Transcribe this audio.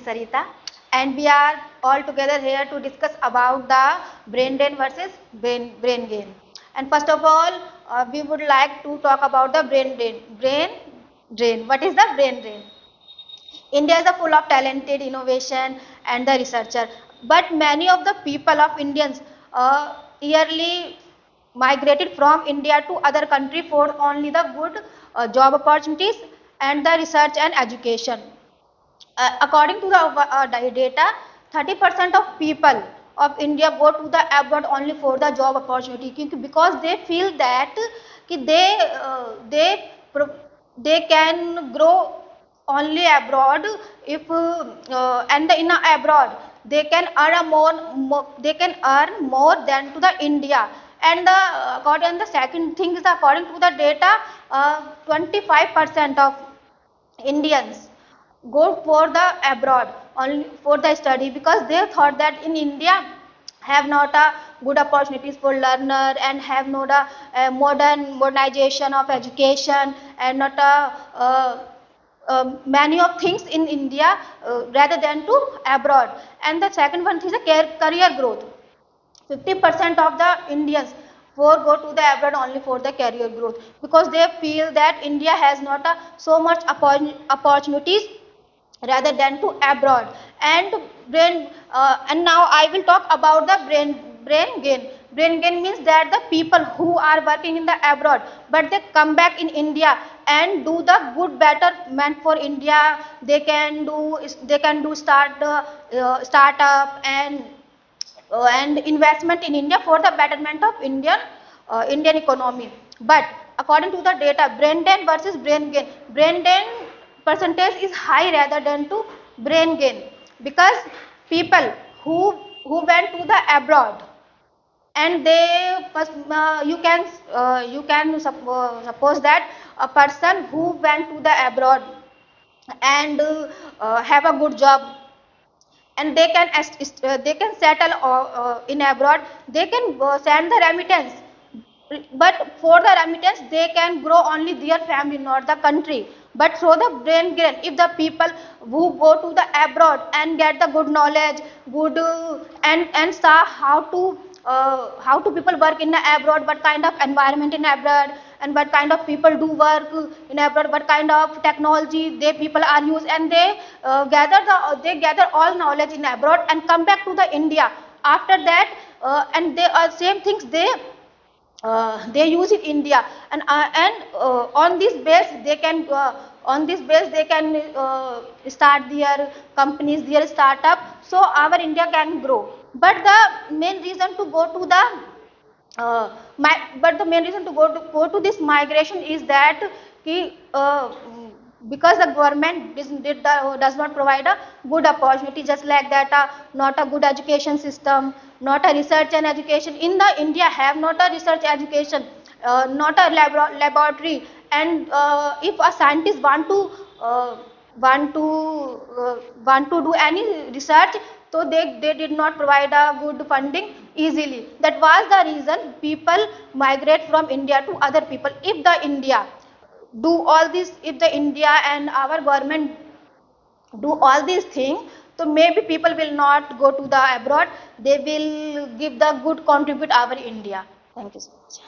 Sarita, and we are all together here to discuss about the brain drain versus brain gain. And first of all, we would like to talk about the brain drain. Brain drain. What is the brain drain? India is a full of talented innovation and the researcher, but many of the people of Indians yearly migrated from India to other country for only the good job opportunities and the research and education. According to the data, 30% of people of India go to the abroad only for the job opportunity because they feel that they can grow only abroad if and in abroad they can earn they can earn more than to the India. And according the second thing is according to the data, 25% of Indians go for the abroad only for the study because they thought that in India have not a good opportunities for learner and have not a modernization of education and not a many of things in India rather than to abroad. And the second one is a career growth. 50% of the Indians for go to the abroad only for the career growth because they feel that India has not so much opportunities rather than to abroad. And and now I will talk about the brain gain. Brain gain means that the people who are working in the abroad but they come back in India and do the good betterment for India. They can do startup and investment in India for the betterment of Indian economy. But according to the data, brain drain versus brain drain percentage is high rather than to brain gain because people who went to the abroad and they you can suppose that a person who went to the abroad and have a good job and they can settle in abroad. They can send the remittance, but for the remittance they can grow only their family, not the country. But through the brain gain, if the people who go to the abroad and get the good knowledge, good and saw how to people work in the abroad, what kind of environment in abroad and what kind of people do work in abroad, what kind of technology they people are use, and they gather all knowledge in abroad and come back to the India. After that, and they are same things they use in India, and on this base they can start their companies, their startup, so our India can grow. But the main reason to go to the but the main reason to go to this migration is that because the government does not provide a good opportunity, just like that not a good education system, not a research and education in the India, have not a research education, not a laboratory. And if a scientist uh, want to want to do any research, so they did not provide a good funding easily. That was the reason people migrate from India to other people. If the India do all this, if the India and our government do all these things, so maybe people will not go to the abroad, they will give the good contribute our India. Thank you so much.